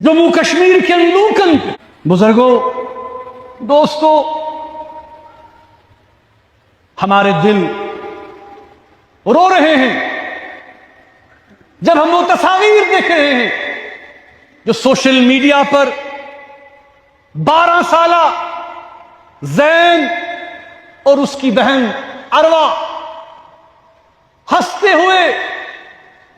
جموں کشمیر کے لوکن پہ، بزرگوں، دوستوں، ہمارے دل رو رہے ہیں جب ہم وہ تصاویر دیکھ رہے ہیں جو سوشل میڈیا پر 12 سالہ زین اور اس کی بہن اروا ہنستے ہوئے،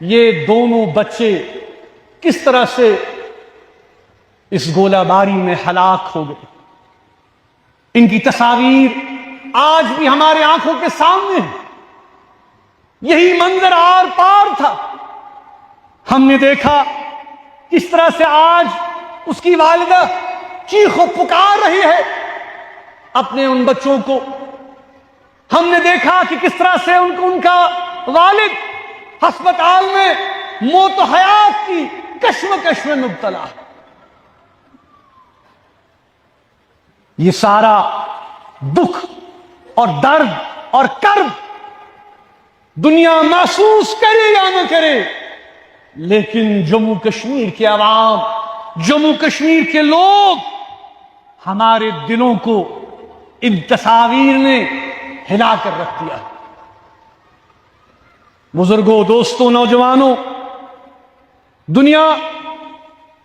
یہ دونوں بچے کس طرح سے اس گولہ باری میں ہلاک ہو گئے۔ ان کی تصاویر آج بھی ہمارے آنکھوں کے سامنے ہے۔ یہی منظر آر پار تھا۔ ہم نے دیکھا کس طرح سے آج اس کی والدہ چیخ و پکار رہی ہے اپنے ان بچوں کو۔ ہم نے دیکھا کہ کس طرح سے ان کا والد ہسپتال میں موت و حیات کی کشمکش میں مبتلا ہے۔ یہ سارا دکھ اور درد اور کرب دنیا محسوس کرے یا نہ کرے، لیکن جموں کشمیر کے عوام، جموں کشمیر کے لوگ، ہمارے دلوں کو ان تصاویر نے ہلا کر رکھ دیا۔ بزرگوں، دوستوں، نوجوانوں، دنیا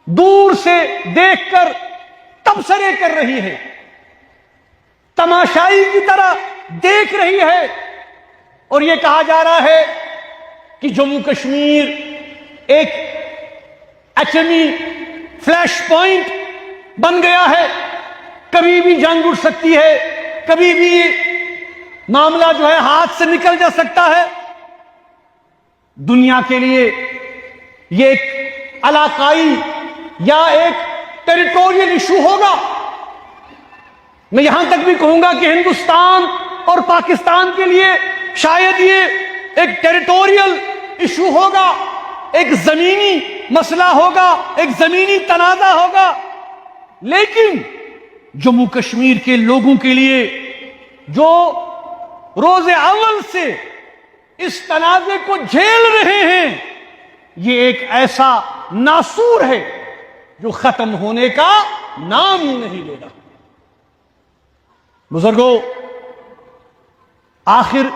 دور سے دیکھ کر تبصرے کر رہی ہے، تماشائی کی طرح دیکھ رہی ہے، اور یہ کہا جا رہا ہے کہ جموں کشمیر ایک ایٹمی فلیش پوائنٹ بن گیا ہے، کبھی بھی جنگ اٹھ سکتی ہے، کبھی بھی معاملہ جو ہے ہاتھ سے نکل جا سکتا ہے۔ دنیا کے لیے یہ ایک علاقائی یا ایک ٹیریٹوریل ایشو ہوگا۔ میں یہاں تک بھی کہوں گا کہ ہندوستان اور پاکستان کے لیے شاید یہ ایک ٹیریٹوریل ایشو ہوگا، ایک زمینی مسئلہ ہوگا، ایک زمینی تنازع ہوگا، لیکن جموں کشمیر کے لوگوں کے لیے جو روز اول سے اس تنازع کو جھیل رہے ہیں، یہ ایک ایسا ناسور ہے جو ختم ہونے کا نام ہی نہیں لے رہا۔ بزرگوں، آخر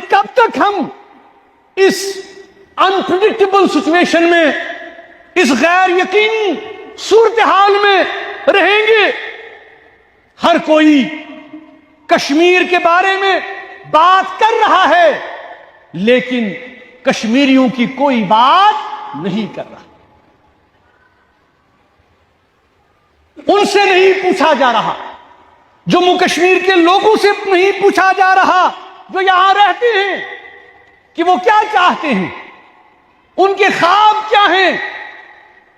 کب تک ہم اس انپریڈکٹیبل سچویشن میں، اس غیر یقینی صورتحال میں رہیں گے؟ ہر کوئی کشمیر کے بارے میں بات کر رہا ہے، لیکن کشمیریوں کی کوئی بات نہیں کر رہا۔ ان سے نہیں پوچھا جا رہا، جموں کشمیر کے لوگوں سے نہیں پوچھا جا رہا جو یہاں رہتے ہیں کہ وہ کیا چاہتے ہیں، ان کے خواب کیا ہیں،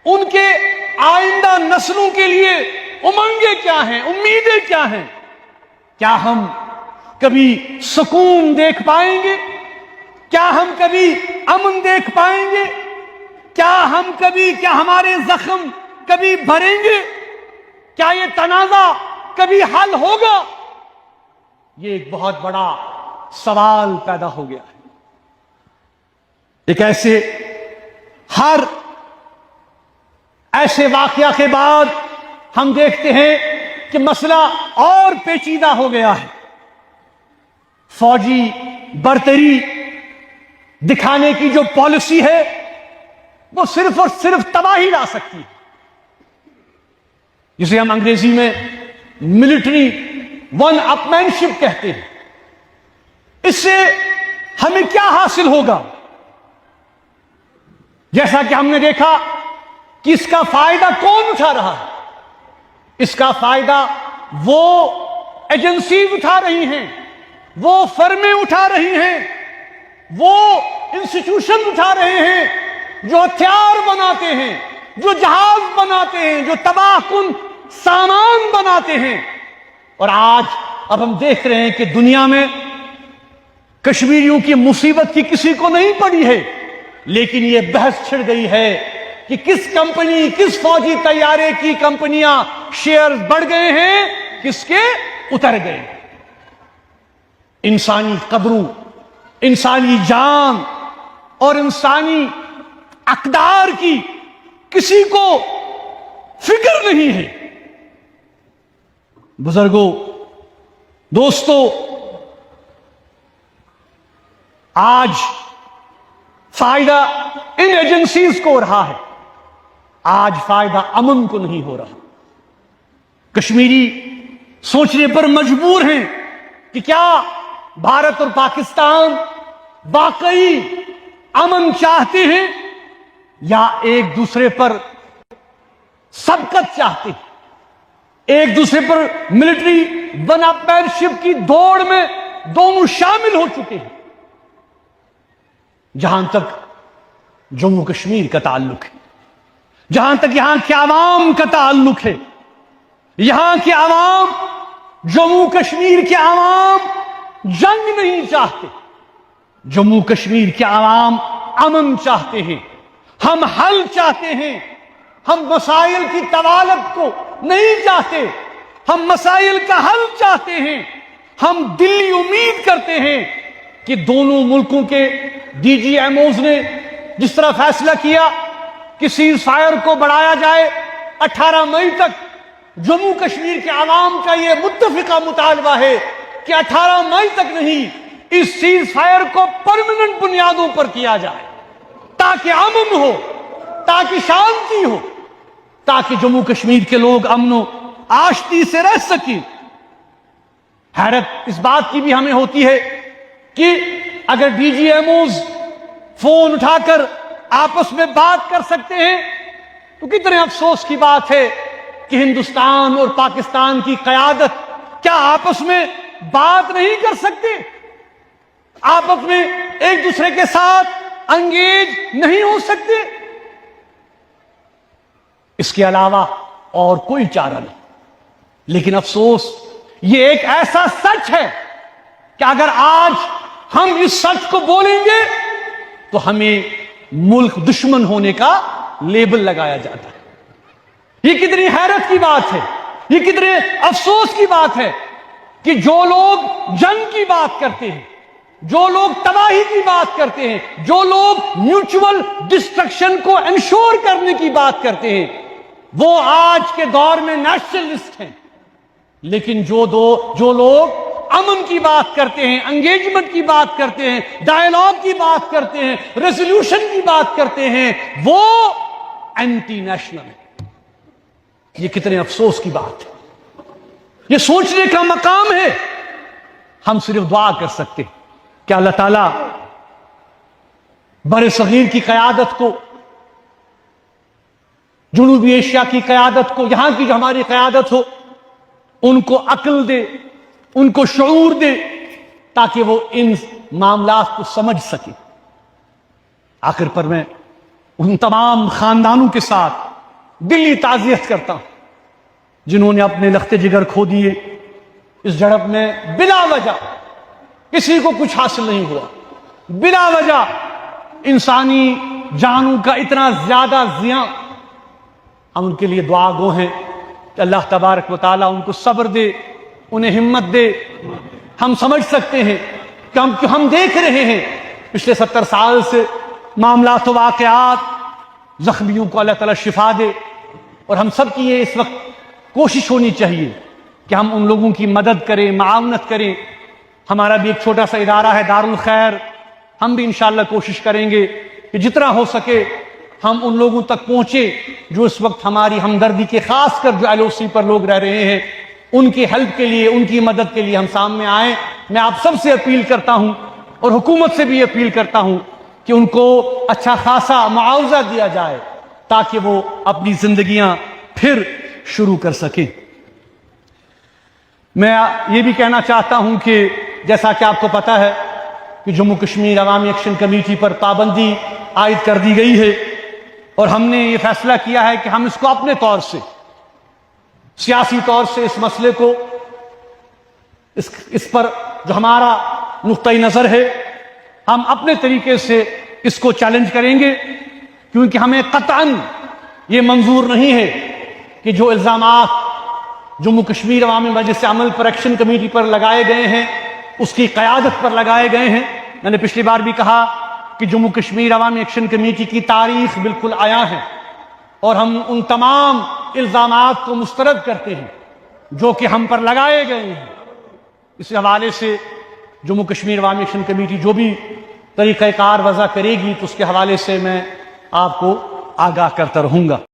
ان کے آئندہ نسلوں کے لیے امنگیں کیا ہیں، امیدیں کیا ہیں۔ کیا ہم کبھی سکون دیکھ پائیں گے؟ کیا ہم کبھی امن دیکھ پائیں گے؟ کیا ہمارے زخم کبھی بھریں گے؟ کیا یہ تنازع کبھی حل ہوگا؟ یہ ایک بہت بڑا سوال پیدا ہو گیا ہے۔ ایک ایسے واقعہ کے بعد ہم دیکھتے ہیں کہ مسئلہ اور پیچیدہ ہو گیا ہے۔ فوجی برتری دکھانے کی جو پالیسی ہے وہ صرف اور صرف تباہی لا سکتی ہے، جسے ہم انگریزی میں ملٹری ون اپ مین شپ کہتے ہیں۔ اس سے ہمیں کیا حاصل ہوگا؟ جیسا کہ ہم نے دیکھا کہ اس کا فائدہ کون اٹھا رہا ہے؟ اس کا فائدہ وہ ایجنسیز اٹھا رہی ہیں، وہ فرمیں اٹھا رہی ہیں، وہ انسٹیٹیوشن اٹھا رہے ہیں جو ہتھیار بناتے ہیں، جو جہاز بناتے ہیں، جو تباہ کن سامان بناتے ہیں۔ اور آج اب ہم دیکھ رہے ہیں کہ دنیا میں کشمیریوں کی مصیبت کی کسی کو نہیں پڑی ہے، لیکن یہ بحث چھڑ گئی ہے کہ کس فوجی طیارے کی کمپنیاں شیئر بڑھ گئے ہیں، کس کے اتر گئے۔ انسانی قدروں، انسانی جان اور انسانی اقدار کی किसी को फिक्र नहीं है। बुजुर्गों, दोस्तों, आज फायदा इन एजेंसीज को हो रहा है, आज फायदा अमन को नहीं हो रहा। कश्मीरी सोचने पर मजबूर हैं कि क्या भारत और पाकिस्तान वाकई अमन चाहते हैं या एक दूसरे पर सबकत चाहते हैं, एक दूसरे पर मिलिट्री बनअपमैनशिप की दौड़ में दोनों शामिल हो चुके हैं। जहां तक जम्मू कश्मीर का ताल्लुक है, जहां तक यहां के आवाम का ताल्लुक है, यहां के आवाम, जम्मू कश्मीर के आवाम जंग नहीं चाहते। जम्मू कश्मीर के आवाम अमन चाहते हैं, हम हल चाहते हैं। हम मसाइल की तवालत को नहीं चाहते, हम मसाइल का हल चाहते हैं। हम दिल्ली उम्मीद करते हैं कि दोनों मुल्कों के डीजीएमओज ने जिस तरह फैसला किया कि सीज फायर को बढ़ाया जाए 18 मई तक, जम्मू कश्मीर के आवाम का यह मुत्तफिका मुतालबा है कि 18 मई तक नहीं, इस सीज फायर को परमानेंट बुनियादों पर किया जाए, ताकि अमन हो, ताकि शांति हो, ताकि जम्मू कश्मीर के लोग अमनो आश्ती से रह सकें। हैरत इस बात की भी हमें होती है कि अगर डीजीएमओज फोन उठाकर आपस में बात कर सकते हैं तो कितने अफसोस की बात है कि हिंदुस्तान और पाकिस्तान की क़यादत क्या आपस में बात नहीं कर सकते, आपस में एक दूसरे के साथ अंगेज नहीं हो सकते। इसके अलावा और कोई चारा नहीं। लेकिन अफसोस ये एक ऐसा सच है कि अगर आज हम इस सच को बोलेंगे तो हमें मुल्क दुश्मन होने का लेबल लगाया जाता है। ये कितनी हैरत की बात है, ये कितने अफसोस की बात है कि जो लोग जंग की बात करते हैं, जो लोग तबाही की बात करते हैं, जो लोग म्यूचुअल डिस्ट्रक्शन को इंश्योर करने की बात करते हैं, वो आज के दौर में नेशनलिस्ट हैं। लेकिन जो लोग अमन की बात करते हैं, एंगेजमेंट की बात करते हैं, डायलॉग की बात करते हैं, रेजोल्यूशन की बात करते हैं, वो एंटी नेशनल है। ये कितने अफसोस की बात है, ये सोचने का मकाम है। हम सिर्फ दुआ कर सकते हैं कि अल्लाह ताला बड़े सगीर की क़यादत को, जनूबी एशिया की क़यादत को, यहां की जो हमारी क़यादत हो, उनको अक्ल दे, उनको शऊर दे, ताकि वो इन मामलात को समझ सके। आखिर पर मैं उन तमाम खानदानों के साथ दिली ताज़ियत करता हूं जिन्होंने अपने लख्ते जिगर खो दिए इस झड़प में। बिला वजह किसी को कुछ हासिल नहीं हुआ, बिला वजह इंसानी जानों का इतना ज्यादा जिया। हम उनके लिए दुआ गो हैं कि अल्लाह तबारक व तआला उनको सब्र दे, उन्हें हिम्मत दे। हम समझ सकते हैं कि हम देख रहे हैं पिछले 70 साल से मामला तो वाक़यात, जख्मियों को अल्लाह ताला शिफा दे। और हम सब की ये इस वक्त कोशिश होनी चाहिए कि हम उन लोगों की मदद करें, मावनत करें। हमारा भी एक छोटा सा इदारा है दारुल खैर, हम भी इंशाअल्लाह कोशिश करेंगे कि जितना हो सके हम उन लोगों तक पहुंचे जो इस वक्त हमारी हमदर्दी के, खासकर जो एलओसी पर लोग रह रहे हैं, उनकी हेल्प के लिए, उनकी मदद के लिए हम सामने आए। मैं आप सबसे अपील करता हूं और हुकूमत से भी अपील करता हूं कि उनको अच्छा खासा मुआवजा दिया जाए ताकि वो अपनी जिंदगियां फिर शुरू कर सकें। मैं ये भी कहना चाहता हूं कि जैसा कि आपको पता है कि जम्मू कश्मीर अवामी एक्शन कमेटी पर पाबंदी आयद कर दी गई है और हमने ये फैसला किया है कि हम इसको अपने तौर से, सियासी तौर से इस मसले को, इस पर जो हमारा नुक्ता नज़र है, हम अपने तरीके से इसको चैलेंज करेंगे। क्योंकि हमें कतअन ये मंजूर नहीं है कि जो इल्ज़ामात जम्मू कश्मीर अवामी मजलिस अमल पर एक्शन कमेटी पर लगाए गए हैं, उसकी क़यादत पर लगाए गए हैं। मैंने पिछली बार भी कहा कि जम्मू कश्मीर अवामी एक्शन कमेटी की तारीख बिल्कुल आया है। اور ہم ان تمام الزامات کو مسترد کرتے ہیں جو کہ ہم پر لگائے گئے ہیں۔ اس حوالے سے جموں کشمیر عوامی ایکشن کمیٹی جو بھی طریقہ کار وضع کرے گی تو اس کے حوالے سے میں آپ کو آگاہ کرتا رہوں گا۔